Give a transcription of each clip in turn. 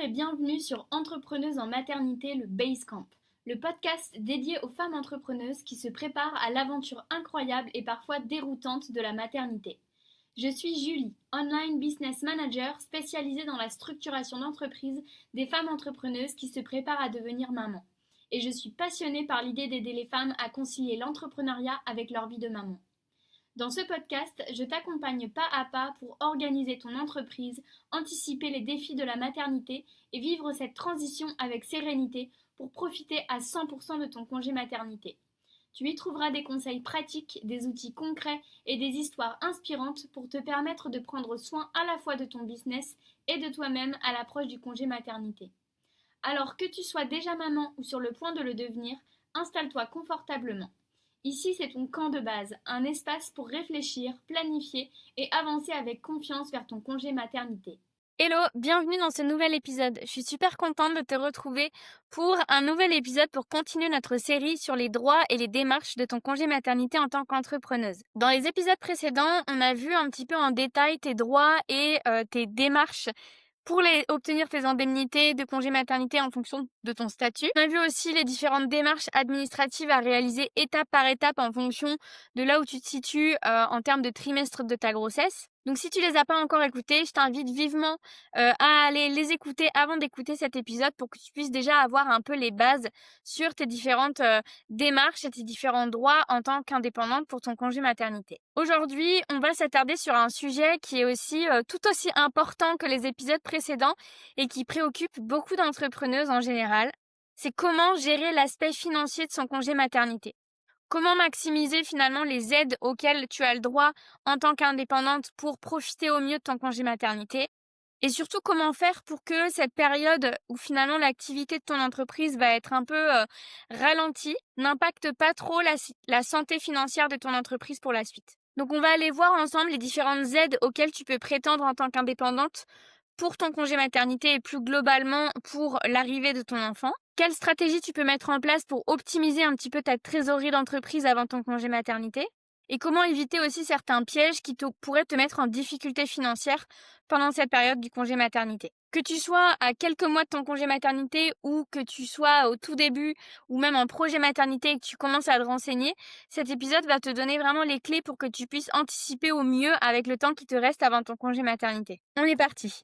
et bienvenue sur Entrepreneuses en maternité, le Basecamp, le podcast dédié aux femmes entrepreneuses qui se préparent à l'aventure incroyable et parfois déroutante de la maternité. Je suis Julie, online business manager spécialisée dans la structuration d'entreprises des femmes entrepreneuses qui se préparent à devenir maman. Et je suis passionnée par l'idée d'aider les femmes à concilier l'entrepreneuriat avec leur vie de maman. Dans ce podcast, je t'accompagne pas à pas pour organiser ton entreprise, anticiper les défis de la maternité et vivre cette transition avec sérénité pour profiter à 100% de ton congé maternité. Tu y trouveras des conseils pratiques, des outils concrets et des histoires inspirantes pour te permettre de prendre soin à la fois de ton business et de toi-même à l'approche du congé maternité. Alors que tu sois déjà maman ou sur le point de le devenir, installe-toi confortablement. Ici, c'est ton camp de base, un espace pour réfléchir, planifier et avancer avec confiance vers ton congé maternité. Hello, bienvenue dans ce nouvel épisode. Je suis super contente de te retrouver pour un nouvel épisode pour continuer notre série sur les droits et les démarches de ton congé maternité en tant qu'entrepreneuse. Dans les épisodes précédents, on a vu un petit peu en détail tes droits et tes démarches pour obtenir tes indemnités de congé maternité en fonction de ton statut. On a vu aussi les différentes démarches administratives à réaliser étape par étape en fonction de là où tu te situes en termes de trimestre de ta grossesse. Donc si tu les as pas encore écoutées, je t'invite vivement à aller les écouter avant d'écouter cet épisode pour que tu puisses déjà avoir un peu les bases sur tes différentes démarches et tes différents droits en tant qu'indépendante pour ton congé maternité. Aujourd'hui, on va s'attarder sur un sujet qui est aussi tout aussi important que les épisodes précédents et qui préoccupe beaucoup d'entrepreneuses en général. C'est comment gérer l'aspect financier de son congé maternité. Comment maximiser finalement les aides auxquelles tu as le droit en tant qu'indépendante pour profiter au mieux de ton congé maternité? Et surtout, comment faire pour que cette période où finalement l'activité de ton entreprise va être un peu ralentie n'impacte pas trop la santé financière de ton entreprise pour la suite. Donc on va aller voir ensemble les différentes aides auxquelles tu peux prétendre en tant qu'indépendante pour ton congé maternité et plus globalement pour l'arrivée de ton enfant. Quelle stratégie tu peux mettre en place pour optimiser un petit peu ta trésorerie d'entreprise avant ton congé maternité? Et comment éviter aussi certains pièges qui pourraient te mettre en difficulté financière pendant cette période du congé maternité. Que tu sois à quelques mois de ton congé maternité ou que tu sois au tout début ou même en projet maternité et que tu commences à te renseigner, cet épisode va te donner vraiment les clés pour que tu puisses anticiper au mieux avec le temps qui te reste avant ton congé maternité. On est parti!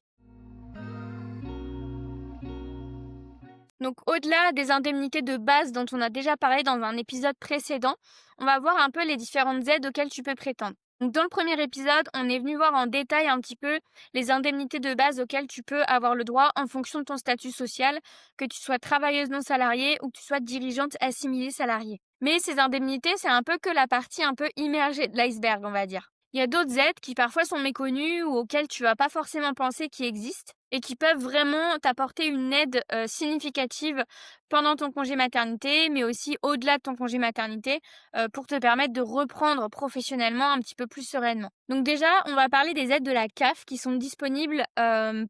Donc au-delà des indemnités de base dont on a déjà parlé dans un épisode précédent, on va voir un peu les différentes aides auxquelles tu peux prétendre. Donc dans le premier épisode, on est venu voir en détail un petit peu les indemnités de base auxquelles tu peux avoir le droit en fonction de ton statut social, que tu sois travailleuse non salariée ou que tu sois dirigeante assimilée salariée. Mais ces indemnités, c'est un peu que la partie un peu immergée de l'iceberg, on va dire. Il y a d'autres aides qui parfois sont méconnues ou auxquelles tu vas pas forcément penser qui existent et qui peuvent vraiment t'apporter une aide significative pendant ton congé maternité, mais aussi au-delà de ton congé maternité, pour te permettre de reprendre professionnellement un petit peu plus sereinement. Donc déjà, on va parler des aides de la CAF qui sont disponibles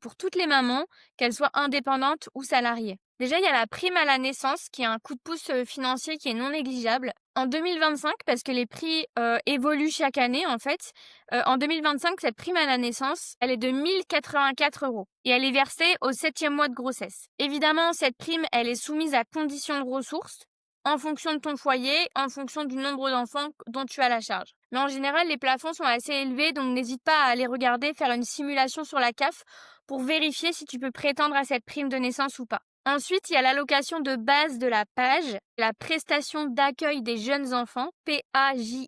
pour toutes les mamans, qu'elles soient indépendantes ou salariées. Déjà, il y a la prime à la naissance qui est un coup de pouce financier qui est non négligeable. En 2025, parce que les prix évoluent chaque année en fait, en 2025, cette prime à la naissance, elle est de 1084 € et elle est versée au 7e mois de grossesse. Évidemment, cette prime, elle est soumise à conditions de ressources en fonction de ton foyer, en fonction du nombre d'enfants dont tu as la charge. Mais en général, les plafonds sont assez élevés, donc n'hésite pas à aller regarder, faire une simulation sur la CAF pour vérifier si tu peux prétendre à cette prime de naissance ou pas. Ensuite, il y a l'allocation de base de la PAJE, la prestation d'accueil des jeunes enfants, PAJE,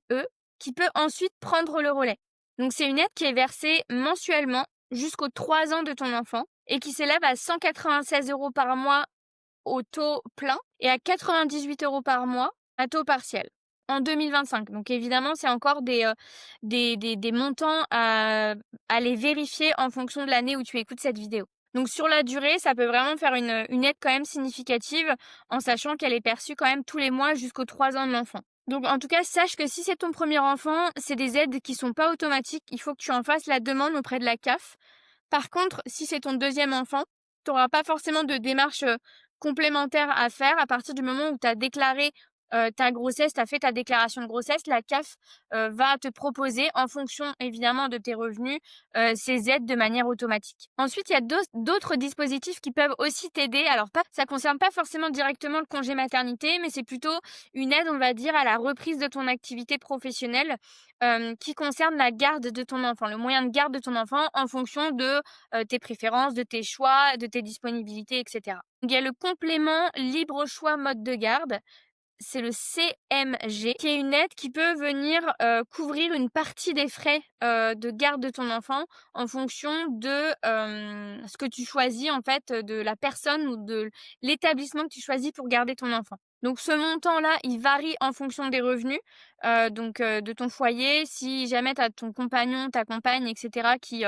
qui peut ensuite prendre le relais. Donc c'est une aide qui est versée mensuellement jusqu'aux 3 ans de ton enfant et qui s'élève à 196 € par mois au taux plein et à 98 € par mois à taux partiel en 2025. Donc évidemment, c'est encore des montants à aller vérifier en fonction de l'année où tu écoutes cette vidéo. Donc sur la durée, ça peut vraiment faire une aide quand même significative en sachant qu'elle est perçue quand même tous les mois jusqu'aux 3 ans de l'enfant. Donc en tout cas, sache que si c'est ton premier enfant, c'est des aides qui sont pas automatiques. Il faut que tu en fasses la demande auprès de la CAF. Par contre, si c'est ton deuxième enfant, tu n'auras pas forcément de démarche complémentaire à faire à partir du moment où tu as déclaré ta grossesse, tu as fait ta déclaration de grossesse, la CAF, va te proposer en fonction évidemment de tes revenus, ces aides de manière automatique. Ensuite, il y a d'autres dispositifs qui peuvent aussi t'aider. Alors ça concerne pas forcément directement le congé maternité, mais c'est plutôt une aide, on va dire, à la reprise de ton activité professionnelle, qui concerne la garde de ton enfant, le moyen de garde de ton enfant en fonction de, tes préférences, de tes choix, de tes disponibilités et cetera. Il y a le complément libre choix mode de garde, c'est le CMG, qui est une aide qui peut venir, couvrir une partie des frais, de garde de ton enfant en fonction de, ce que tu choisis en fait, de la personne ou de l'établissement que tu choisis pour garder ton enfant. Donc ce montant-là, il varie en fonction des revenus, de ton foyer. Si jamais tu as ton compagnon, ta compagne et cetera qui,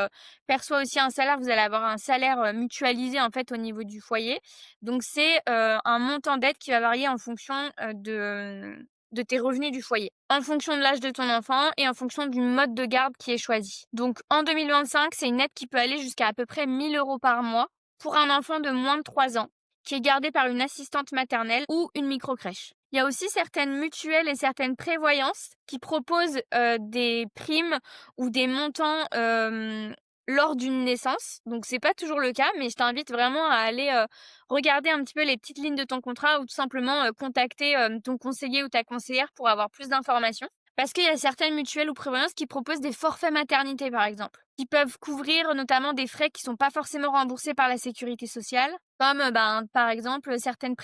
perçoit aussi un salaire, vous allez avoir un salaire, mutualisé en fait au niveau du foyer. Donc c'est, un montant d'aide qui va varier en fonction, de tes revenus du foyer, en fonction de l'âge de ton enfant et en fonction du mode de garde qui est choisi. Donc en 2025, c'est une aide qui peut aller jusqu'à à peu près 1 000 € par mois pour un enfant de moins de 3 ans qui est gardé par une assistante maternelle ou une microcrèche. Il y a aussi certaines mutuelles et certaines prévoyances qui proposent, des primes ou des montants, lors d'une naissance. Donc c'est pas toujours le cas, mais je t'invite vraiment à aller, regarder un petit peu les petites lignes de ton contrat ou tout simplement, contacter, ton conseiller ou ta conseillère pour avoir plus d'informations. Parce qu'il y a certaines mutuelles ou prévoyances qui proposent des forfaits maternité, par exemple, qui peuvent couvrir notamment des frais qui sont pas forcément remboursés par la sécurité sociale, comme, par exemple, certaines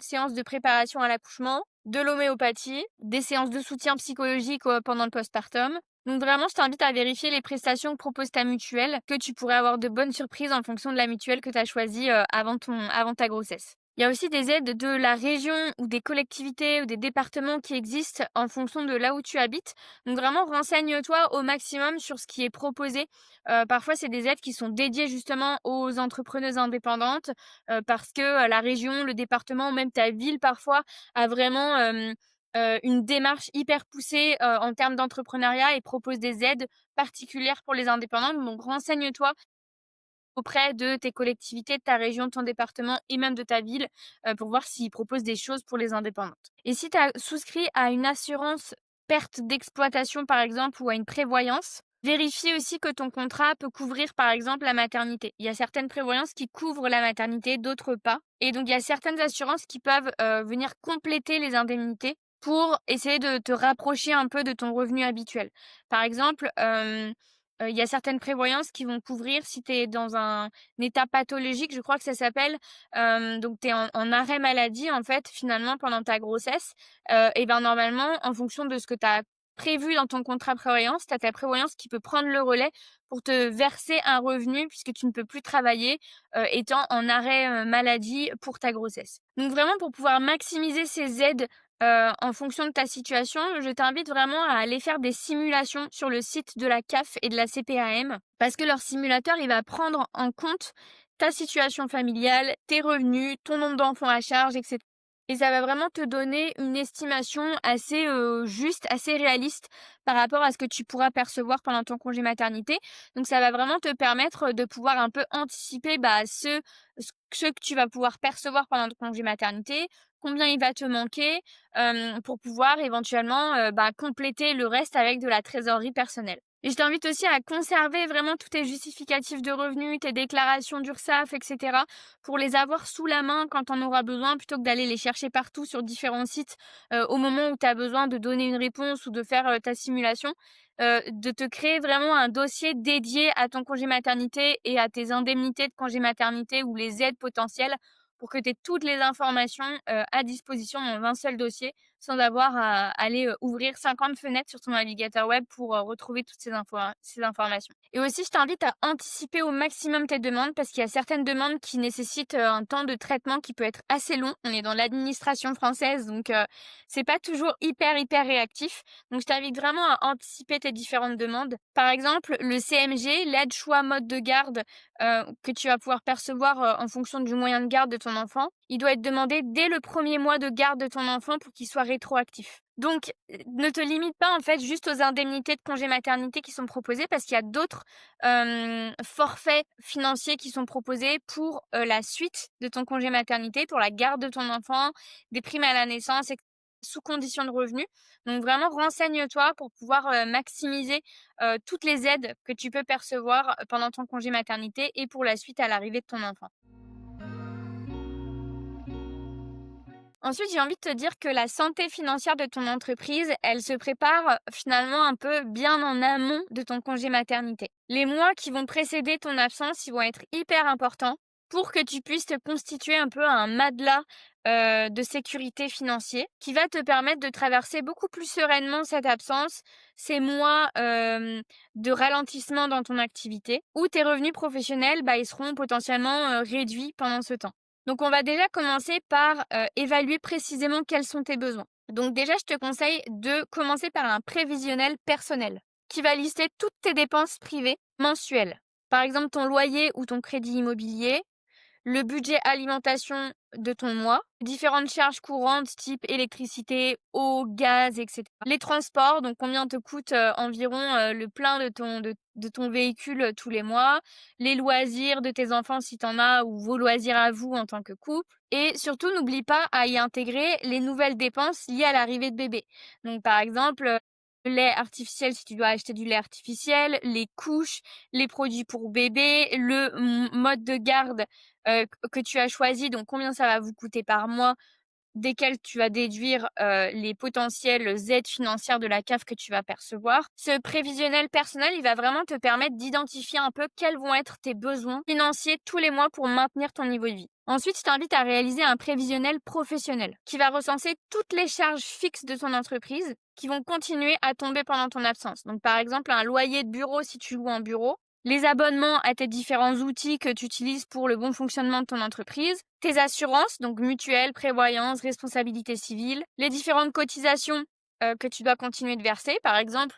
séances de préparation à l'accouchement, de l'homéopathie, des séances de soutien psychologique, pendant le postpartum. Donc vraiment, je t'invite à vérifier les prestations que propose ta mutuelle, que tu pourrais avoir de bonnes surprises en fonction de la mutuelle que tu as choisie, avant ta grossesse. Il y a aussi des aides de la région ou des collectivités ou des départements qui existent en fonction de là où tu habites. Donc vraiment, renseigne-toi au maximum sur ce qui est proposé. Parfois, c'est des aides qui sont dédiées justement aux entrepreneuses indépendantes, parce que, la région, le département ou même ta ville parfois a vraiment, une démarche hyper poussée, en termes d'entrepreneuriat et propose des aides particulières pour les indépendantes. Donc renseigne-toi auprès de tes collectivités, de ta région, de ton département et même de ta ville, pour voir s'ils proposent des choses pour les indépendantes. Et si tu as souscrit à une assurance perte d'exploitation, par exemple, ou à une prévoyance, vérifie aussi que ton contrat peut couvrir, par exemple, la maternité. Il y a certaines prévoyances qui couvrent la maternité, d'autres pas. Et donc, il y a certaines assurances qui peuvent, venir compléter les indemnités pour essayer de te rapprocher un peu de ton revenu habituel. Par exemple, il y a certaines prévoyances qui vont couvrir si tu es dans un état pathologique, je crois que ça s'appelle, donc tu es en arrêt maladie, en fait, finalement, pendant ta grossesse, et ben, normalement, en fonction de ce que tu as prévu dans ton contrat prévoyance, tu as ta prévoyance qui peut prendre le relais pour te verser un revenu puisque tu ne peux plus travailler, étant en arrêt, maladie pour ta grossesse. Donc vraiment pour pouvoir maximiser ces aides, en fonction de ta situation, je t'invite vraiment à aller faire des simulations sur le site de la CAF et de la CPAM parce que leur simulateur, il va prendre en compte ta situation familiale, tes revenus, ton nombre d'enfants à charge, etc. Et ça va vraiment te donner une estimation assez, juste, assez réaliste par rapport à ce que tu pourras percevoir pendant ton congé maternité. Donc ça va vraiment te permettre de pouvoir un peu anticiper, ce que tu vas pouvoir percevoir pendant ton congé maternité, combien il va te manquer, pour pouvoir éventuellement, compléter le reste avec de la trésorerie personnelle. Et je t'invite aussi à conserver vraiment tous tes justificatifs de revenus, tes déclarations d'URSSAF, et cetera, pour les avoir sous la main quand tu en auras besoin, plutôt que d'aller les chercher partout sur différents sites, au moment où tu as besoin de donner une réponse ou de faire, ta simulation. De te créer vraiment un dossier dédié à ton congé maternité et à tes indemnités de congé maternité ou les aides potentielles pour que tu aies toutes les informations, à disposition dans un seul dossier, sans avoir à aller, ouvrir 50 fenêtres sur ton navigateur web pour, retrouver toutes ces informations. Et aussi, je t'invite à anticiper au maximum tes demandes parce qu'il y a certaines demandes qui nécessitent, un temps de traitement qui peut être assez long. On est dans l'administration française, donc c'est pas toujours hyper, hyper réactif. Donc je t'invite vraiment à anticiper tes différentes demandes. Par exemple, le CMG, l'aide choix mode de garde, que tu vas pouvoir percevoir, en fonction du moyen de garde de ton enfant, il doit être demandé dès le premier mois de garde de ton enfant pour qu'il soit rétroactif. Donc, ne te limite pas en fait juste aux indemnités de congé maternité qui sont proposées parce qu'il y a d'autres, forfaits financiers qui sont proposés pour, la suite de ton congé maternité, pour la garde de ton enfant, des primes à la naissance, sous condition de revenu. Donc vraiment, renseigne-toi pour pouvoir maximiser toutes les aides que tu peux percevoir pendant ton congé maternité et pour la suite à l'arrivée de ton enfant. Ensuite, j'ai envie de te dire que la santé financière de ton entreprise, elle se prépare finalement un peu bien en amont de ton congé maternité. Les mois qui vont précéder ton absence, ils vont être hyper importants pour que tu puisses te constituer un peu un matelas de sécurité financier qui va te permettre de traverser beaucoup plus sereinement cette absence, ces mois de ralentissement dans ton activité, où tes revenus professionnels, ils seront potentiellement réduits pendant ce temps. Donc, on va déjà commencer par évaluer précisément quels sont tes besoins. Donc déjà, je te conseille de commencer par un prévisionnel personnel qui va lister toutes tes dépenses privées mensuelles. Par exemple, ton loyer ou ton crédit immobilier, le budget alimentation de ton mois, différentes charges courantes type électricité, eau, gaz, etc. Les transports, donc combien te coûte environ le plein de ton véhicule tous les mois, les loisirs de tes enfants si tu en as ou vos loisirs à vous en tant que couple. Et surtout, n'oublie pas à y intégrer les nouvelles dépenses liées à l'arrivée de bébé. Donc par exemple, le lait artificiel si tu dois acheter du lait artificiel, les couches, les produits pour bébé, le mode de garde que tu as choisi, donc combien ça va vous coûter par mois, desquels tu vas déduire les potentielles aides financières de la CAF que tu vas percevoir. Ce prévisionnel personnel, il va vraiment te permettre d'identifier un peu quels vont être tes besoins financiers tous les mois pour maintenir ton niveau de vie. Ensuite, je t'invite à réaliser un prévisionnel professionnel qui va recenser toutes les charges fixes de ton entreprise qui vont continuer à tomber pendant ton absence. Donc, par exemple, un loyer de bureau si tu loues un bureau, les abonnements à tes différents outils que tu utilises pour le bon fonctionnement de ton entreprise, tes assurances, donc mutuelle, prévoyance, responsabilité civile, les différentes cotisations que tu dois continuer de verser. Par exemple,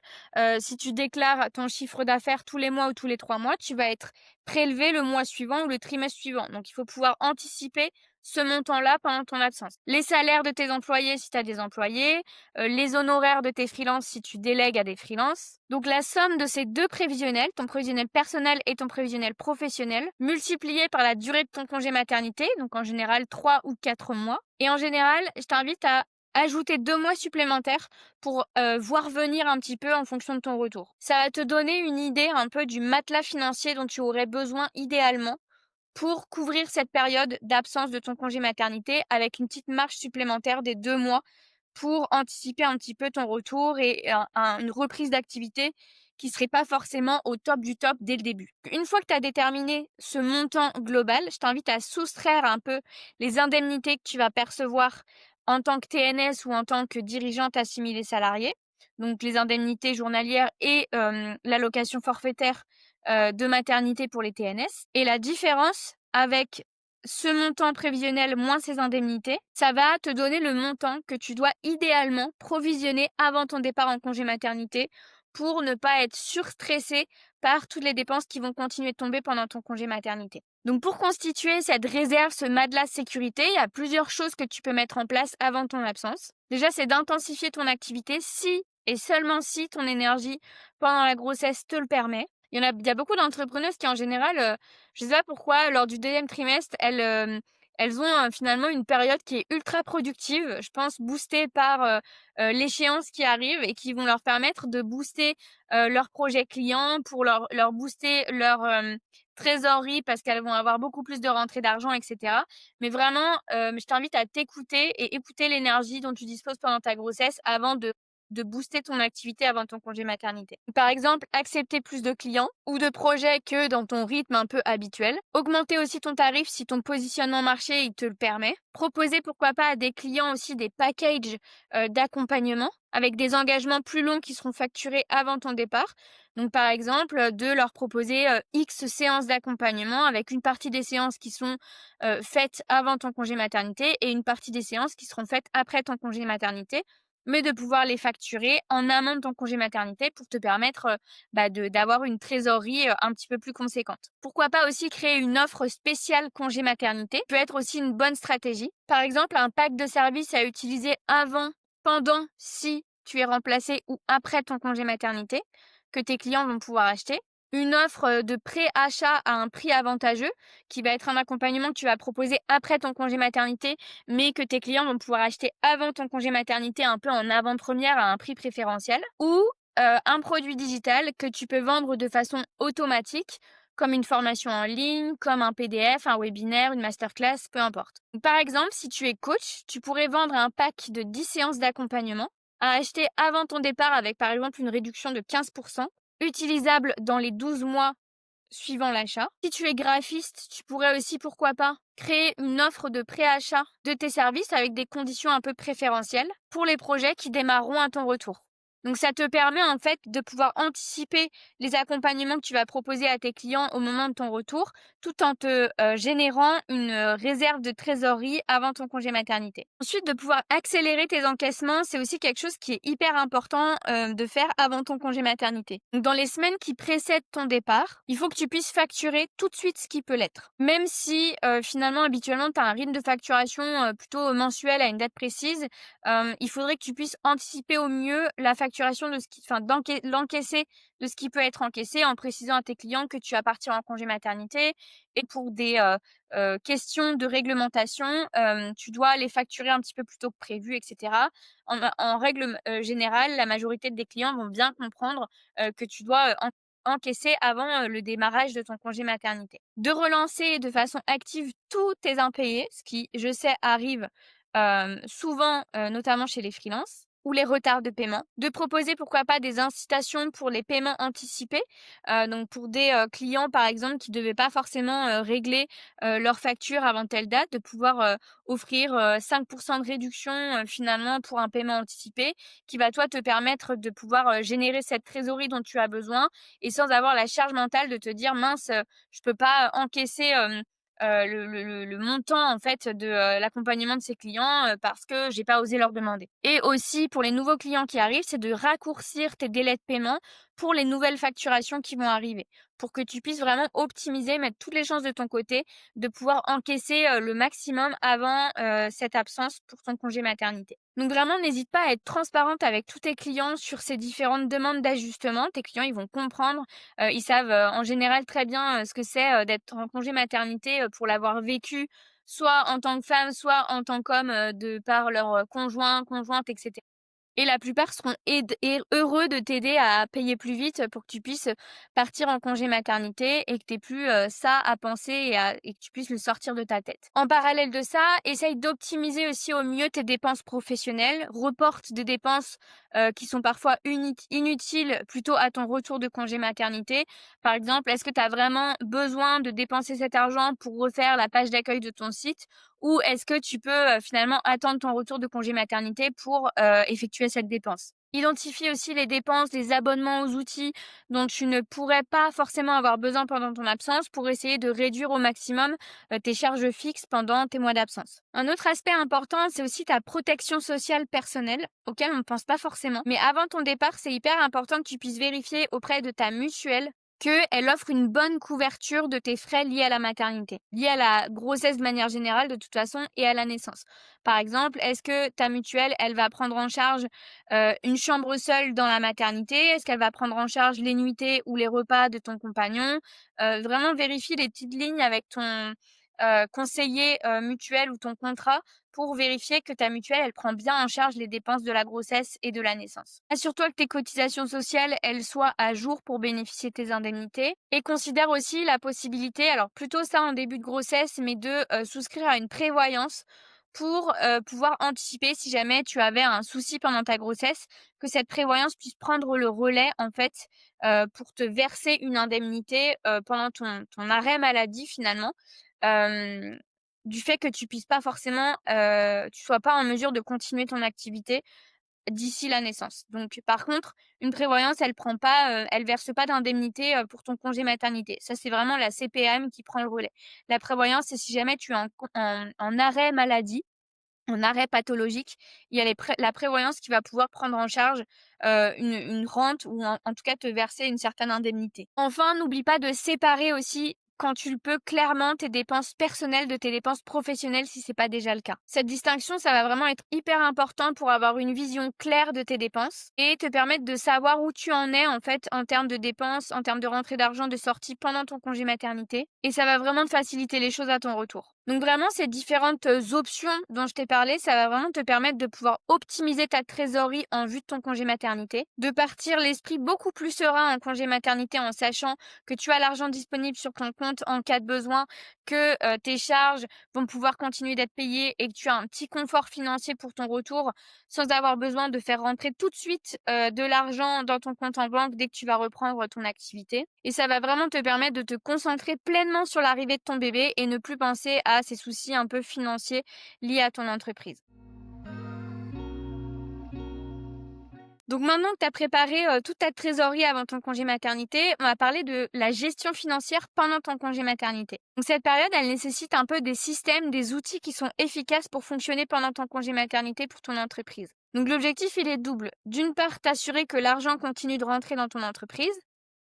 si tu déclares ton chiffre d'affaires tous les mois ou tous les 3 mois, tu vas être prélevé le mois suivant ou le trimestre suivant. Donc, il faut pouvoir anticiper ce montant-là pendant ton absence. Les salaires de tes employés si tu as des employés, les honoraires de tes freelances si tu délègues à des freelances. Donc la somme de ces deux prévisionnels, ton prévisionnel personnel et ton prévisionnel professionnel, multiplié par la durée de ton congé maternité, donc en général 3 ou 4 mois. Et en général, je t'invite à ajouter 2 mois supplémentaires pour voir venir un petit peu en fonction de ton retour. Ça va te donner une idée un peu du matelas financier dont tu aurais besoin idéalement pour couvrir cette période d'absence de ton congé maternité avec une petite marge supplémentaire des 2 mois pour anticiper un petit peu ton retour et une reprise d'activité qui serait pas forcément au top du top dès le début. Une fois que tu as déterminé ce montant global, je t'invite à soustraire un peu les indemnités que tu vas percevoir en tant que TNS ou en tant que dirigeante assimilée salariée, donc les indemnités journalières et l'allocation forfaitaire de maternité pour les TNS. Et la différence avec ce montant prévisionnel moins ces indemnités, ça va te donner le montant que tu dois idéalement provisionner avant ton départ en congé maternité pour ne pas être surstressé par toutes les dépenses qui vont continuer de tomber pendant ton congé maternité. Donc pour constituer cette réserve, ce matelas sécurité, il y a plusieurs choses que tu peux mettre en place avant ton absence. Déjà, c'est d'intensifier ton activité si et seulement si ton énergie pendant la grossesse te le permet. Il y a beaucoup d'entrepreneuses qui, en général, je ne sais pas pourquoi, lors du deuxième trimestre, elles ont finalement une période qui est ultra productive, je pense boostée par l'échéance qui arrive et qui vont leur permettre de booster leurs projets clients, pour leur booster leur trésorerie parce qu'elles vont avoir beaucoup plus de rentrées d'argent, etc. Mais vraiment, je t'invite à t'écouter et écouter l'énergie dont tu disposes pendant ta grossesse avant de booster ton activité avant ton congé maternité. Par exemple, accepter plus de clients ou de projets que dans ton rythme un peu habituel. Augmenter aussi ton tarif si ton positionnement marché il te le permet. Proposer pourquoi pas à des clients aussi des packages d'accompagnement avec des engagements plus longs qui seront facturés avant ton départ. Donc par exemple, de leur proposer X séances d'accompagnement avec une partie des séances qui sont faites avant ton congé maternité et une partie des séances qui seront faites après ton congé maternité, mais de pouvoir les facturer en amont de ton congé maternité pour te permettre d'avoir une trésorerie un petit peu plus conséquente. Pourquoi pas aussi créer une offre spéciale congé maternité, peut être aussi une bonne stratégie. Par exemple, un pack de services à utiliser avant, pendant, si tu es remplacé ou après ton congé maternité, que tes clients vont pouvoir acheter. une offre de pré-achat à un prix avantageux, qui va être un accompagnement que tu vas proposer après ton congé maternité, mais que tes clients vont pouvoir acheter avant ton congé maternité, un peu en avant-première à un prix préférentiel. Ou un produit digital que tu peux vendre de façon automatique, comme une formation en ligne, comme un PDF, un webinaire, une masterclass, peu importe. Par exemple, si tu es coach, tu pourrais vendre un pack de 10 séances d'accompagnement à acheter avant ton départ avec par exemple une réduction de 15%, utilisable dans les 12 mois suivant l'achat. Si tu es graphiste, tu pourrais aussi, pourquoi pas, créer une offre de préachat de tes services avec des conditions un peu préférentielles pour les projets qui démarreront à ton retour. Donc ça te permet en fait de pouvoir anticiper les accompagnements que tu vas proposer à tes clients au moment de ton retour, tout en te générant une réserve de trésorerie avant ton congé maternité. Ensuite, de pouvoir accélérer tes encaissements, c'est aussi quelque chose qui est hyper important de faire avant ton congé maternité. Donc dans les semaines qui précèdent ton départ, il faut que tu puisses facturer tout de suite ce qui peut l'être. Même si finalement habituellement tu as un rythme de facturation plutôt mensuel à une date précise, il faudrait que tu puisses anticiper au mieux la facturation de ce qui, enfin, l'encaisser de ce qui peut être encaissé en précisant à tes clients que tu vas partir en congé maternité et pour des questions de réglementation, tu dois les facturer un petit peu plus tôt que prévu, etc. En règle générale, la majorité des clients vont bien comprendre que tu dois encaisser avant le démarrage de ton congé maternité. De relancer de façon active tous tes impayés, ce qui, je sais, arrive souvent, notamment chez les freelances, ou les retards de paiement. De proposer, pourquoi pas, des incitations pour les paiements anticipés. Donc pour des clients, par exemple, qui ne devaient pas forcément régler leur facture avant telle date, de pouvoir offrir 5% de réduction finalement pour un paiement anticipé, qui va toi te permettre de pouvoir générer cette trésorerie dont tu as besoin et sans avoir la charge mentale de te dire: «Mince, je peux pas encaisser, le montant en fait de l'accompagnement de ces clients parce que j'ai pas osé leur demander». Et aussi pour les nouveaux clients qui arrivent, c'est de raccourcir tes délais de paiement pour les nouvelles facturations qui vont arriver, pour que tu puisses vraiment optimiser, mettre toutes les chances de ton côté de pouvoir encaisser le maximum avant cette absence pour ton congé maternité. Donc vraiment, n'hésite pas à être transparente avec tous tes clients sur ces différentes demandes d'ajustement. Tes clients, ils vont comprendre. Ils savent en général très bien ce que c'est d'être en congé maternité pour l'avoir vécu, soit en tant que femme, soit en tant qu'homme, de par leur conjoint, conjointe, etc. Et la plupart seront heureux de t'aider à payer plus vite pour que tu puisses partir en congé maternité et que tu aies plus ça à penser et que tu puisses le sortir de ta tête. En parallèle de ça, essaye d'optimiser aussi au mieux tes dépenses professionnelles. Reporte des dépenses qui sont parfois inutiles plutôt à ton retour de congé maternité. Par exemple, est-ce que tu as vraiment besoin de dépenser cet argent pour refaire la page d'accueil de ton site? Ou est-ce que tu peux finalement attendre ton retour de congé maternité pour effectuer cette dépense? Identifie aussi les dépenses, les abonnements aux outils dont tu ne pourrais pas forcément avoir besoin pendant ton absence pour essayer de réduire au maximum tes charges fixes pendant tes mois d'absence. Un autre aspect important, c'est aussi ta protection sociale personnelle, auquel on ne pense pas forcément. Mais avant ton départ, c'est hyper important que tu puisses vérifier auprès de ta mutuelle qu'elle offre une bonne couverture de tes frais liés à la maternité, liés à la grossesse de manière générale de toute façon et à la naissance. Par exemple, est-ce que ta mutuelle, elle va prendre en charge une chambre seule dans la maternité? Est-ce qu'elle va prendre en charge les nuitées ou les repas de ton compagnon? Vraiment vérifie les petites lignes avec ton conseiller mutuel ou ton contrat pour vérifier que ta mutuelle, elle prend bien en charge les dépenses de la grossesse et de la naissance. Assure-toi que tes cotisations sociales, elles soient à jour pour bénéficier de tes indemnités et considère aussi la possibilité, alors plutôt ça en début de grossesse, mais de souscrire à une prévoyance pour pouvoir anticiper si jamais tu avais un souci pendant ta grossesse, que cette prévoyance puisse prendre le relais en fait pour te verser une indemnité pendant ton arrêt maladie finalement. Euh, du fait que tu puisses pas forcément, tu sois pas en mesure de continuer ton activité d'ici la naissance. Donc par contre, une prévoyance, elle prend pas, elle verse pas d'indemnité, pour ton congé maternité. Ça, c'est vraiment la CPAM qui prend le relais. La prévoyance, c'est si jamais tu es en arrêt maladie, en arrêt pathologique, il y a la prévoyance qui va pouvoir prendre en charge une rente ou en tout cas te verser une certaine indemnité. Enfin, n'oublie pas de séparer aussi quand tu le peux clairement tes dépenses personnelles de tes dépenses professionnelles si c'est pas déjà le cas. Cette distinction, ça va vraiment être hyper important pour avoir une vision claire de tes dépenses et te permettre de savoir où tu en es en fait en termes de dépenses, en termes de rentrée d'argent, de sortie pendant ton congé maternité. Et ça va vraiment te faciliter les choses à ton retour. Donc vraiment, ces différentes options dont je t'ai parlé, ça va vraiment te permettre de pouvoir optimiser ta trésorerie en vue de ton congé maternité, de partir l'esprit beaucoup plus serein en congé maternité en sachant que tu as l'argent disponible sur ton compte en cas de besoin, que tes charges vont pouvoir continuer d'être payées et que tu as un petit confort financier pour ton retour sans avoir besoin de faire rentrer tout de suite de l'argent dans ton compte en banque dès que tu vas reprendre ton activité. Et ça va vraiment te permettre de te concentrer pleinement sur l'arrivée de ton bébé et ne plus penser à ces soucis un peu financiers liés à ton entreprise. Donc maintenant que tu as préparé toute ta trésorerie avant ton congé maternité, on va parler de la gestion financière pendant ton congé maternité. Donc cette période, elle nécessite un peu des systèmes, des outils qui sont efficaces pour fonctionner pendant ton congé maternité pour ton entreprise. Donc l'objectif, il est double. D'une part, t'assurer que l'argent continue de rentrer dans ton entreprise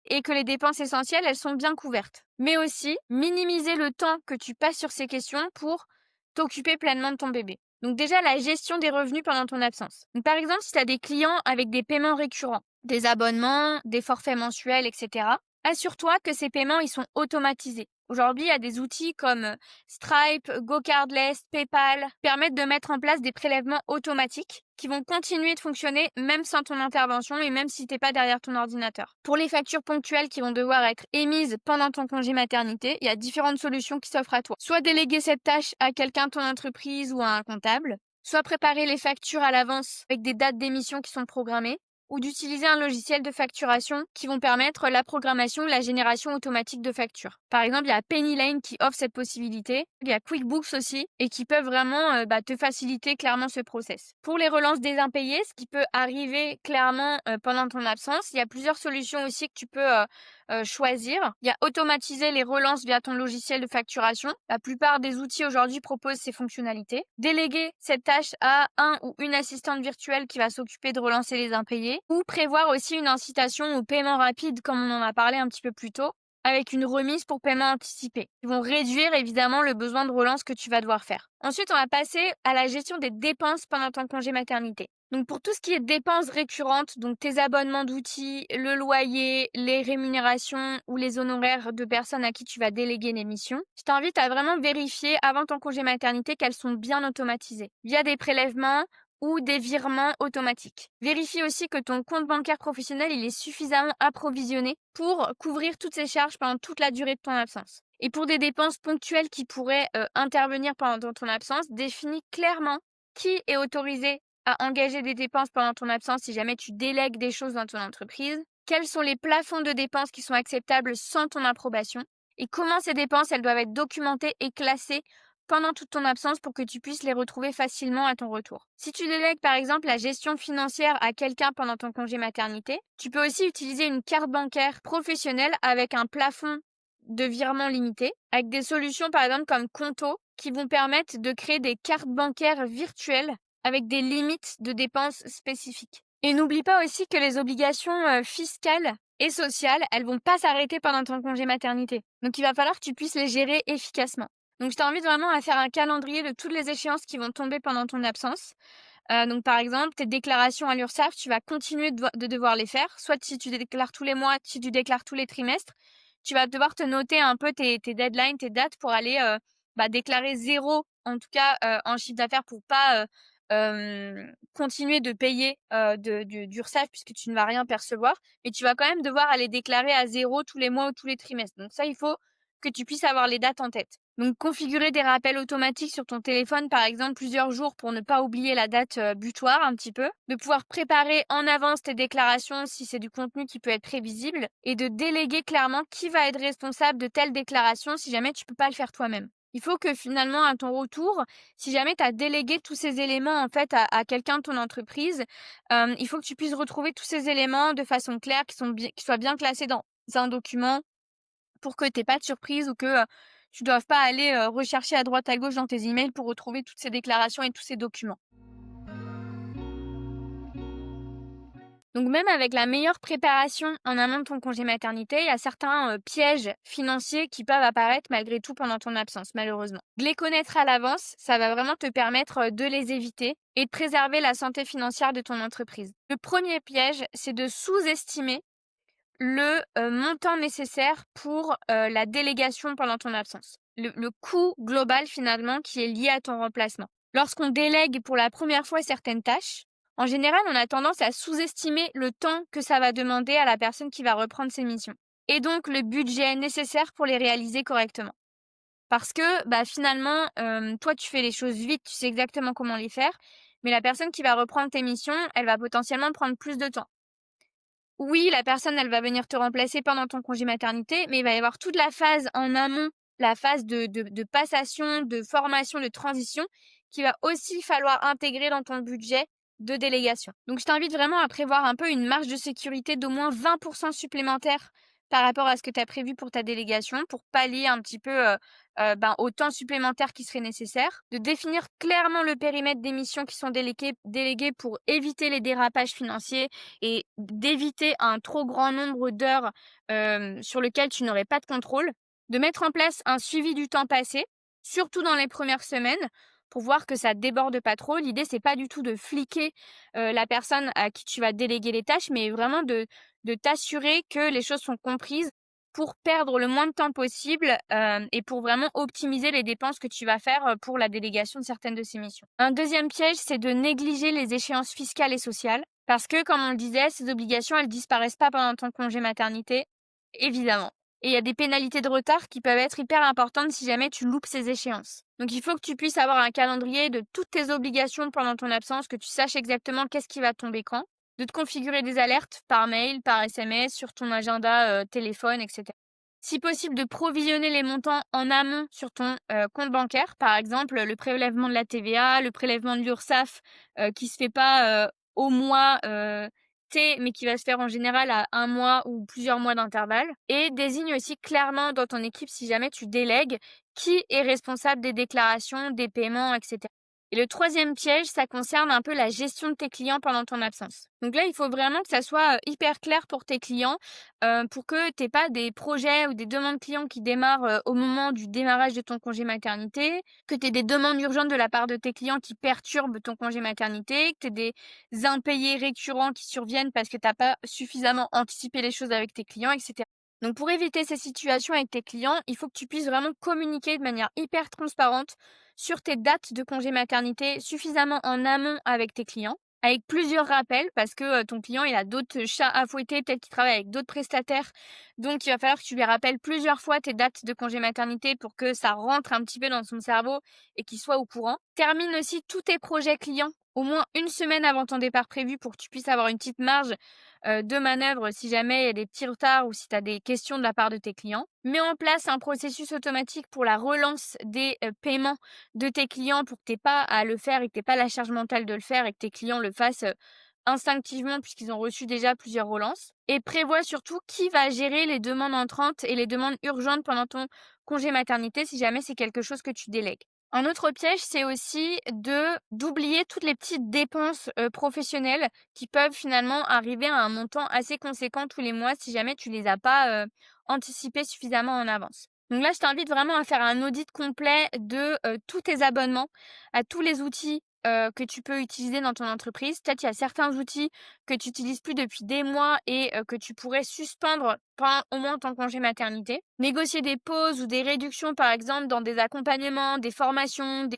et que les dépenses essentielles, elles sont bien couvertes. Mais aussi, minimiser le temps que tu passes sur ces questions pour t'occuper pleinement de ton bébé. Donc déjà, la gestion des revenus pendant ton absence. Donc, par exemple, si tu as des clients avec des paiements récurrents, des abonnements, des forfaits mensuels, etc., assure-toi que ces paiements, ils sont automatisés. Aujourd'hui, il y a des outils comme Stripe, GoCardless, PayPal permettent de mettre en place des prélèvements automatiques qui vont continuer de fonctionner même sans ton intervention et même si tu n'es pas derrière ton ordinateur. Pour les factures ponctuelles qui vont devoir être émises pendant ton congé maternité, il y a différentes solutions qui s'offrent à toi. Soit déléguer cette tâche à quelqu'un de ton entreprise ou à un comptable, soit préparer les factures à l'avance avec des dates d'émission qui sont programmées, ou d'utiliser un logiciel de facturation qui vont permettre la programmation ou la génération automatique de factures. Par exemple, il y a Pennylane qui offre cette possibilité, il y a QuickBooks aussi, et qui peuvent vraiment te faciliter clairement ce process. Pour les relances des impayés, ce qui peut arriver clairement pendant ton absence, il y a plusieurs solutions aussi que tu peux choisir. Il y a automatiser les relances via ton logiciel de facturation. La plupart des outils aujourd'hui proposent ces fonctionnalités. Déléguer cette tâche à un ou une assistante virtuelle qui va s'occuper de relancer les impayés. Ou prévoir aussi une incitation au paiement rapide comme on en a parlé un petit peu plus tôt, avec une remise pour paiement anticipé. Ils vont réduire évidemment le besoin de relance que tu vas devoir faire. Ensuite, on va passer à la gestion des dépenses pendant ton congé maternité. Donc pour tout ce qui est dépenses récurrentes, donc tes abonnements d'outils, le loyer, les rémunérations ou les honoraires de personnes à qui tu vas déléguer les missions, je t'invite à vraiment vérifier avant ton congé maternité qu'elles sont bien automatisées via des prélèvements ou des virements automatiques. Vérifie aussi que ton compte bancaire professionnel il est suffisamment approvisionné pour couvrir toutes ces charges pendant toute la durée de ton absence. Et pour des dépenses ponctuelles qui pourraient intervenir pendant ton absence, définis clairement qui est autorisé à engager des dépenses pendant ton absence si jamais tu délègues des choses dans ton entreprise, quels sont les plafonds de dépenses qui sont acceptables sans ton approbation et comment ces dépenses elles doivent être documentées et classées pendant toute ton absence pour que tu puisses les retrouver facilement à ton retour. Si tu délègues par exemple la gestion financière à quelqu'un pendant ton congé maternité, tu peux aussi utiliser une carte bancaire professionnelle avec un plafond de virement limité, avec des solutions par exemple comme Conto qui vont permettre de créer des cartes bancaires virtuelles avec des limites de dépenses spécifiques. Et n'oublie pas aussi que les obligations fiscales et sociales, elles vont pas s'arrêter pendant ton congé maternité. Donc il va falloir que tu puisses les gérer efficacement. Donc je t'invite vraiment à faire un calendrier de toutes les échéances qui vont tomber pendant ton absence. Donc par exemple, tes déclarations à l'URSSAF, tu vas continuer de devoir les faire. Soit si tu déclares tous les mois, si tu déclares tous les trimestres, tu vas devoir te noter un peu tes deadlines, tes dates pour aller déclarer zéro, en tout cas en chiffre d'affaires pour pas continuer de payer d'URSSAF puisque tu ne vas rien percevoir. Mais tu vas quand même devoir aller déclarer à zéro tous les mois ou tous les trimestres. Donc ça, il faut que tu puisses avoir les dates en tête. Donc, configurer des rappels automatiques sur ton téléphone, par exemple, plusieurs jours pour ne pas oublier la date butoir un petit peu. De pouvoir préparer en avance tes déclarations si c'est du contenu qui peut être prévisible. Et de déléguer clairement qui va être responsable de telle déclaration si jamais tu peux pas le faire toi-même. Il faut que finalement, à ton retour, si jamais tu as délégué tous ces éléments en fait à quelqu'un de ton entreprise, il faut que tu puisses retrouver tous ces éléments de façon claire, qui soient bien classés dans un document pour que tu n'aies pas de surprise ou que tu ne doives pas aller rechercher à droite à gauche dans tes emails pour retrouver toutes ces déclarations et tous ces documents. Donc même avec la meilleure préparation en amont de ton congé maternité, il y a certains pièges financiers qui peuvent apparaître malgré tout pendant ton absence, malheureusement. De les connaître à l'avance, ça va vraiment te permettre de les éviter et de préserver la santé financière de ton entreprise. Le premier piège, c'est de sous-estimer le montant nécessaire pour la délégation pendant ton absence. Le coût global finalement qui est lié à ton remplacement. Lorsqu'on délègue pour la première fois certaines tâches, en général, on a tendance à sous-estimer le temps que ça va demander à la personne qui va reprendre ses missions. Et donc le budget nécessaire pour les réaliser correctement. Parce que finalement, toi tu fais les choses vite, tu sais exactement comment les faire, mais la personne qui va reprendre tes missions, elle va potentiellement prendre plus de temps. Oui, la personne, elle va venir te remplacer pendant ton congé maternité, mais il va y avoir toute la phase en amont, la phase de passation, de formation, de transition, qu'il va aussi falloir intégrer dans ton budget de délégation. Donc, je t'invite vraiment à prévoir un peu une marge de sécurité d'au moins 20% supplémentaire par rapport à ce que tu as prévu pour ta délégation, pour pallier un petit peu au temps supplémentaire qui serait nécessaire, de définir clairement le périmètre des missions qui sont déléguées pour éviter les dérapages financiers et d'éviter un trop grand nombre d'heures sur lesquelles tu n'aurais pas de contrôle, de mettre en place un suivi du temps passé, surtout dans les premières semaines, pour voir que ça déborde pas trop. L'idée, c'est pas du tout de fliquer la personne à qui tu vas déléguer les tâches, mais vraiment de t'assurer que les choses sont comprises pour perdre le moins de temps possible et pour vraiment optimiser les dépenses que tu vas faire pour la délégation de certaines de ces missions. Un deuxième piège, c'est de négliger les échéances fiscales et sociales parce que, comme on le disait, ces obligations, elles disparaissent pas pendant ton congé maternité, évidemment. Et il y a des pénalités de retard qui peuvent être hyper importantes si jamais tu loupes ces échéances. Donc il faut que tu puisses avoir un calendrier de toutes tes obligations pendant ton absence, que tu saches exactement qu'est-ce qui va tomber quand, de te configurer des alertes par mail, par SMS, sur ton agenda téléphone, etc. Si possible, de provisionner les montants en amont sur ton compte bancaire. Par exemple, le prélèvement de la TVA, le prélèvement de l'URSSAF qui se fait pas au mois T, mais qui va se faire en général à un mois ou plusieurs mois d'intervalle. Et désigne aussi clairement dans ton équipe, si jamais tu délègues, qui est responsable des déclarations, des paiements, etc. Et le troisième piège, ça concerne un peu la gestion de tes clients pendant ton absence. Donc là, il faut vraiment que ça soit hyper clair pour tes clients, pour que tu n'aies pas des projets ou des demandes clients qui démarrent au moment du démarrage de ton congé maternité, que tu aies des demandes urgentes de la part de tes clients qui perturbent ton congé maternité, que tu aies des impayés récurrents qui surviennent parce que tu n'as pas suffisamment anticipé les choses avec tes clients, etc. Donc pour éviter ces situations avec tes clients, il faut que tu puisses vraiment communiquer de manière hyper transparente sur tes dates de congé maternité suffisamment en amont avec tes clients, avec plusieurs rappels parce que ton client il a d'autres chats à fouetter, peut-être qu'il travaille avec d'autres prestataires, donc il va falloir que tu lui rappelles plusieurs fois tes dates de congé maternité pour que ça rentre un petit peu dans son cerveau et qu'il soit au courant. Termine aussi tous tes projets clients au moins une semaine avant ton départ prévu pour que tu puisses avoir une petite marge de manœuvre si jamais il y a des petits retards ou si tu as des questions de la part de tes clients. Mets en place un processus automatique pour la relance des paiements de tes clients pour que tu n'aies pas à le faire et que tu n'aies pas la charge mentale de le faire et que tes clients le fassent instinctivement puisqu'ils ont reçu déjà plusieurs relances. Et prévois surtout qui va gérer les demandes entrantes et les demandes urgentes pendant ton congé maternité si jamais c'est quelque chose que tu délègues. Un autre piège, c'est aussi d'oublier toutes les petites dépenses professionnelles qui peuvent finalement arriver à un montant assez conséquent tous les mois si jamais tu les as pas anticipées suffisamment en avance. Donc là, je t'invite vraiment à faire un audit complet de tous tes abonnements, à tous les outils que tu peux utiliser dans ton entreprise. Peut-être il y a certains outils que tu utilises plus depuis des mois et que tu pourrais suspendre pendant au moins ton congé maternité. Négocier des pauses ou des réductions, par exemple, dans des accompagnements, des formations, des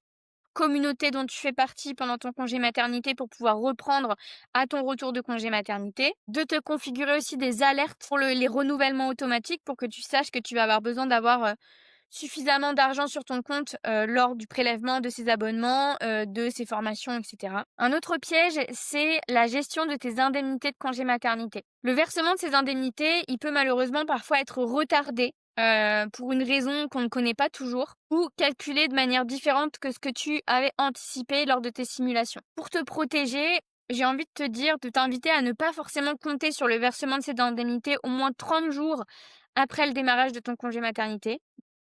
communautés dont tu fais partie pendant ton congé maternité pour pouvoir reprendre à ton retour de congé maternité. De te configurer aussi des alertes pour les renouvellements automatiques pour que tu saches que tu vas avoir besoin d'avoir suffisamment d'argent sur ton compte lors du prélèvement de ces abonnements, de ces formations, etc. Un autre piège, c'est la gestion de tes indemnités de congé maternité. Le versement de ces indemnités, il peut malheureusement parfois être retardé pour une raison qu'on ne connaît pas toujours ou calculé de manière différente que ce que tu avais anticipé lors de tes simulations. Pour te protéger, j'ai envie de t'inviter à ne pas forcément compter sur le versement de ces indemnités au moins 30 jours après le démarrage de ton congé maternité,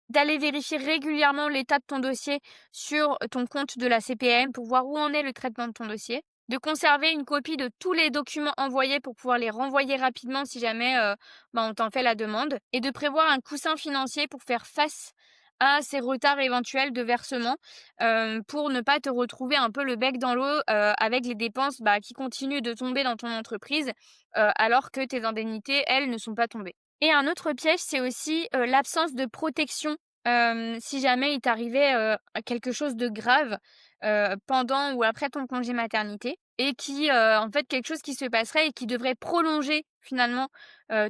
d'aller vérifier régulièrement l'état de ton dossier sur ton compte de la CPAM pour voir où en est le traitement de ton dossier, de conserver une copie de tous les documents envoyés pour pouvoir les renvoyer rapidement si jamais on t'en fait la demande, et de prévoir un coussin financier pour faire face à ces retards éventuels de versement, pour ne pas te retrouver un peu le bec dans l'eau, avec les dépenses qui continuent de tomber dans ton entreprise, alors que tes indemnités, elles, ne sont pas tombées. Et un autre piège, c'est aussi l'absence de protection, si jamais il t'arrivait quelque chose de grave pendant ou après ton congé maternité, et qui, en fait, quelque chose qui se passerait et qui devrait prolonger finalement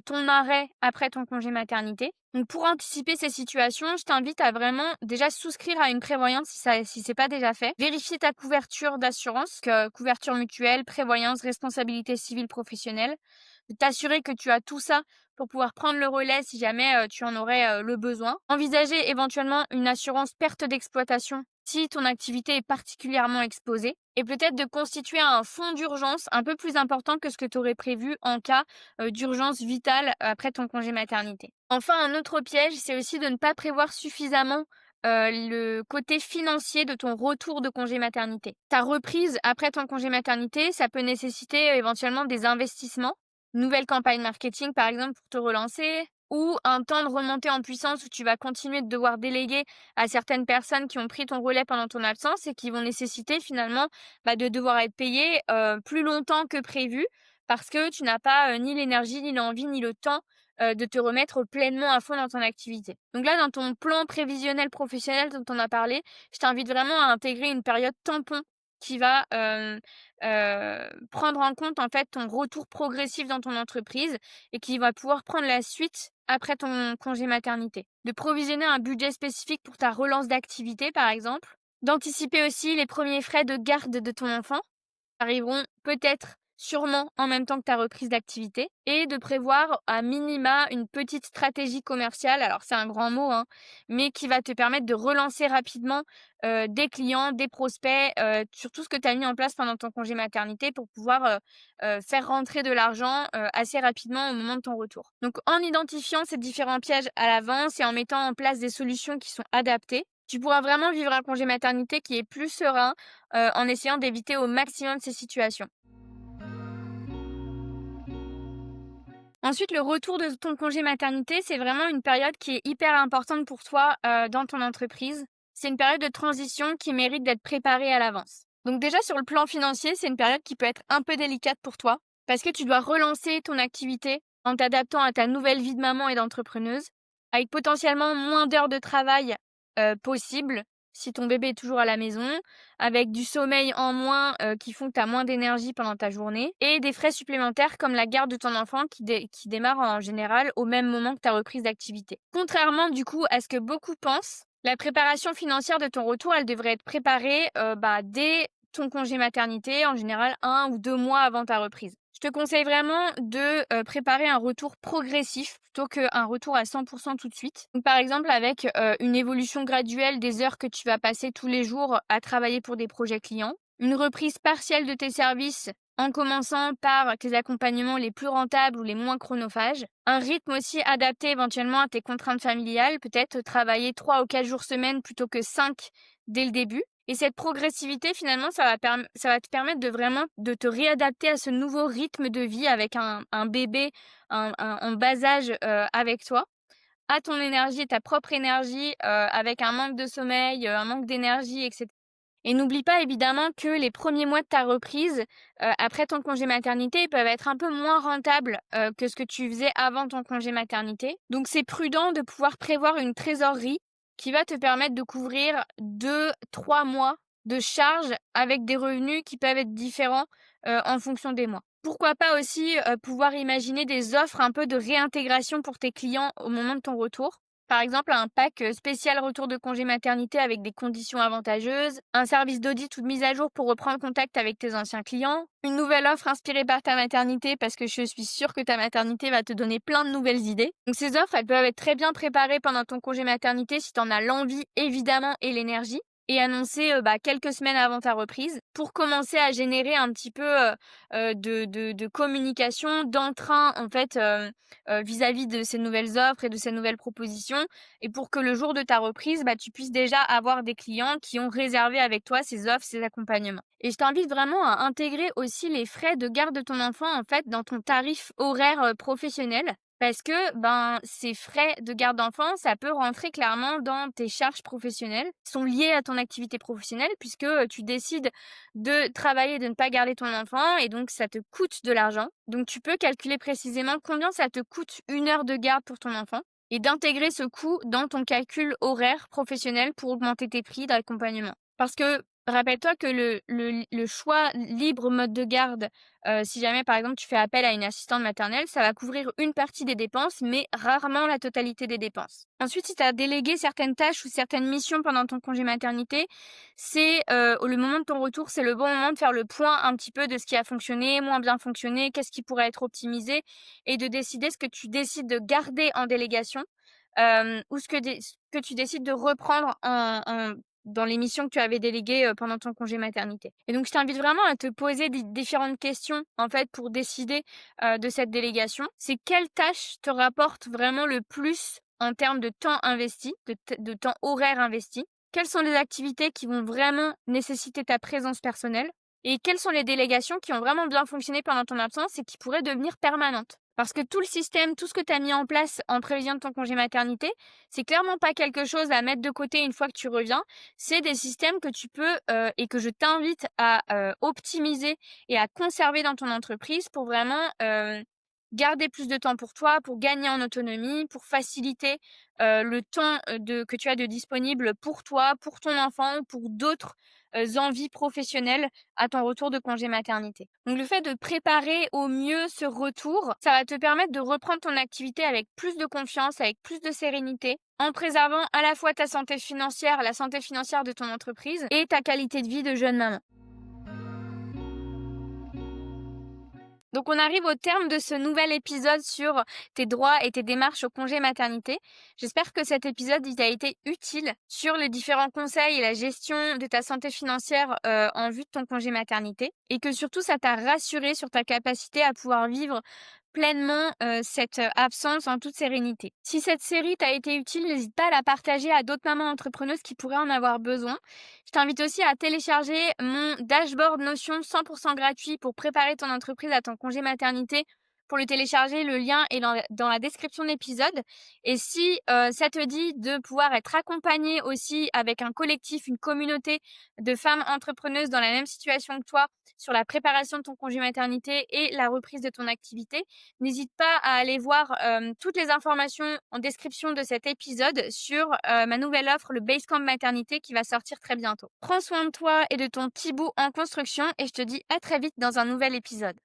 ton arrêt après ton congé maternité. Donc pour anticiper ces situations, je t'invite à vraiment déjà souscrire à une prévoyance si c'est pas déjà fait. Vérifier ta couverture d'assurance, couverture mutuelle, prévoyance, responsabilité civile professionnelle. T'assurer que tu as tout ça pour pouvoir prendre le relais si jamais tu en aurais le besoin. Envisager éventuellement une assurance perte d'exploitation si ton activité est particulièrement exposée, et peut-être de constituer un fonds d'urgence un peu plus important que ce que tu aurais prévu en cas d'urgence vitale après ton congé maternité. Enfin, un autre piège, c'est aussi de ne pas prévoir suffisamment le côté financier de ton retour de congé maternité. Ta reprise après ton congé maternité, ça peut nécessiter éventuellement des investissements, nouvelle campagne marketing par exemple pour te relancer, ou un temps de remontée en puissance où tu vas continuer de devoir déléguer à certaines personnes qui ont pris ton relais pendant ton absence et qui vont nécessiter finalement de devoir être payées plus longtemps que prévu, parce que tu n'as pas ni l'énergie, ni l'envie, ni le temps de te remettre pleinement à fond dans ton activité. Donc là, dans ton plan prévisionnel professionnel dont on a parlé, je t'invite vraiment à intégrer une période tampon qui va prendre en compte en fait ton retour progressif dans ton entreprise et qui va pouvoir prendre la suite après ton congé maternité. De provisionner un budget spécifique pour ta relance d'activité par exemple. D'anticiper aussi les premiers frais de garde de ton enfant, arriveront peut-être, sûrement en même temps que ta reprise d'activité, et de prévoir à minima une petite stratégie commerciale, alors c'est un grand mot, hein, mais qui va te permettre de relancer rapidement des clients, des prospects, sur tout ce que tu as mis en place pendant ton congé maternité pour pouvoir faire rentrer de l'argent assez rapidement au moment de ton retour. Donc en identifiant ces différents pièges à l'avance et en mettant en place des solutions qui sont adaptées, tu pourras vraiment vivre un congé maternité qui est plus serein, en essayant d'éviter au maximum ces situations. Ensuite, le retour de ton congé maternité, c'est vraiment une période qui est hyper importante pour toi, dans ton entreprise. C'est une période de transition qui mérite d'être préparée à l'avance. Donc déjà sur le plan financier, c'est une période qui peut être un peu délicate pour toi, parce que tu dois relancer ton activité en t'adaptant à ta nouvelle vie de maman et d'entrepreneuse, avec potentiellement moins d'heures de travail possibles si ton bébé est toujours à la maison, avec du sommeil en moins qui font que tu as moins d'énergie pendant ta journée, et des frais supplémentaires comme la garde de ton enfant qui démarre en général au même moment que ta reprise d'activité. Contrairement du coup à ce que beaucoup pensent, la préparation financière de ton retour, elle devrait être préparée dès ton congé maternité, en général 1 ou 2 mois avant ta reprise. Je te conseille vraiment de préparer un retour progressif plutôt qu'un retour à 100% tout de suite. Donc, par exemple, avec une évolution graduelle des heures que tu vas passer tous les jours à travailler pour des projets clients, une reprise partielle de tes services en commençant par tes accompagnements les plus rentables ou les moins chronophages, un rythme aussi adapté éventuellement à tes contraintes familiales, peut-être travailler 3 ou 4 jours semaine plutôt que 5 dès le début. Et cette progressivité, finalement, ça va te permettre de vraiment de te réadapter à ce nouveau rythme de vie avec un bébé en bas âge avec toi, à ton énergie, ta propre énergie, avec un manque de sommeil, un manque d'énergie, etc. Et n'oublie pas évidemment que les premiers mois de ta reprise, après ton congé maternité, peuvent être un peu moins rentables que ce que tu faisais avant ton congé maternité. Donc c'est prudent de pouvoir prévoir une trésorerie qui va te permettre de couvrir 2-3 mois de charges avec des revenus qui peuvent être différents en fonction des mois. Pourquoi pas aussi pouvoir imaginer des offres un peu de réintégration pour tes clients au moment de ton retour. Par exemple, un pack spécial retour de congé maternité avec des conditions avantageuses, un service d'audit ou de mise à jour pour reprendre contact avec tes anciens clients, une nouvelle offre inspirée par ta maternité parce que je suis sûre que ta maternité va te donner plein de nouvelles idées. Donc ces offres, elles peuvent être très bien préparées pendant ton congé maternité si tu en as l'envie évidemment et l'énergie, et annoncé quelques semaines avant ta reprise pour commencer à générer un petit peu de communication, d'entrain en fait vis-à-vis de ces nouvelles offres et de ces nouvelles propositions, et pour que le jour de ta reprise, tu puisses déjà avoir des clients qui ont réservé avec toi ces offres, ces accompagnements. Et je t'invite vraiment à intégrer aussi les frais de garde de ton enfant, en fait, dans ton tarif horaire, professionnel. Parce que, ces frais de garde d'enfant, ça peut rentrer clairement dans tes charges professionnelles, qui sont liées à ton activité professionnelle puisque, tu décides de travailler, de ne pas garder ton enfant et donc ça te coûte de l'argent. Donc tu peux calculer précisément combien ça te coûte 1 heure de garde pour ton enfant et d'intégrer ce coût dans ton calcul horaire professionnel pour augmenter tes prix d'accompagnement. Parce que rappelle-toi que le choix libre mode de garde, si jamais par exemple tu fais appel à une assistante maternelle, ça va couvrir une partie des dépenses, mais rarement la totalité des dépenses. Ensuite, si tu as délégué certaines tâches ou certaines missions pendant ton congé maternité, c'est, le moment de ton retour, c'est le bon moment de faire le point un petit peu de ce qui a fonctionné, moins bien fonctionné, qu'est-ce qui pourrait être optimisé et de décider ce que tu décides de garder en délégation, ou ce que tu décides de reprendre dans les missions que tu avais déléguées, pendant ton congé maternité. Et donc je t'invite vraiment à te poser différentes questions, en fait, pour décider, de cette délégation. C'est quelle tâche te rapporte vraiment le plus en termes de temps investi, de temps horaire investi? Quelles sont les activités qui vont vraiment nécessiter ta présence personnelle? Et quelles sont les délégations qui ont vraiment bien fonctionné pendant ton absence et qui pourraient devenir permanentes? Parce que tout le système, tout ce que tu as mis en place en prévision de ton congé maternité, c'est clairement pas quelque chose à mettre de côté une fois que tu reviens. C'est des systèmes que tu peux, et que je t'invite à, optimiser et à conserver dans ton entreprise pour vraiment, garder plus de temps pour toi, pour gagner en autonomie, pour faciliter, le temps, que tu as de disponible pour toi, pour ton enfant, pour d'autres, envies professionnelles à ton retour de congé maternité. Donc le fait de préparer au mieux ce retour, ça va te permettre de reprendre ton activité avec plus de confiance, avec plus de sérénité, en préservant à la fois ta santé financière, la santé financière de ton entreprise et ta qualité de vie de jeune maman. Donc on arrive au terme de ce nouvel épisode sur tes droits et tes démarches au congé maternité. J'espère que cet épisode il t'a été utile sur les différents conseils et la gestion de ta santé financière, en vue de ton congé maternité et que surtout ça t'a rassuré sur ta capacité à pouvoir vivre pleinement, cette, absence en toute sérénité. Si cette série t'a été utile, n'hésite pas à la partager à d'autres mamans entrepreneuses qui pourraient en avoir besoin. Je t'invite aussi à télécharger mon dashboard Notion 100% gratuit pour préparer ton entreprise à ton congé maternité. Pour le télécharger, le lien est dans la description de l'épisode. Et si, ça te dit de pouvoir être accompagnée aussi avec un collectif, une communauté de femmes entrepreneuses dans la même situation que toi sur la préparation de ton congé maternité et la reprise de ton activité, n'hésite pas à aller voir, toutes les informations en description de cet épisode sur, ma nouvelle offre, le Basecamp Maternité qui va sortir très bientôt. Prends soin de toi et de ton petit bout en construction et je te dis à très vite dans un nouvel épisode.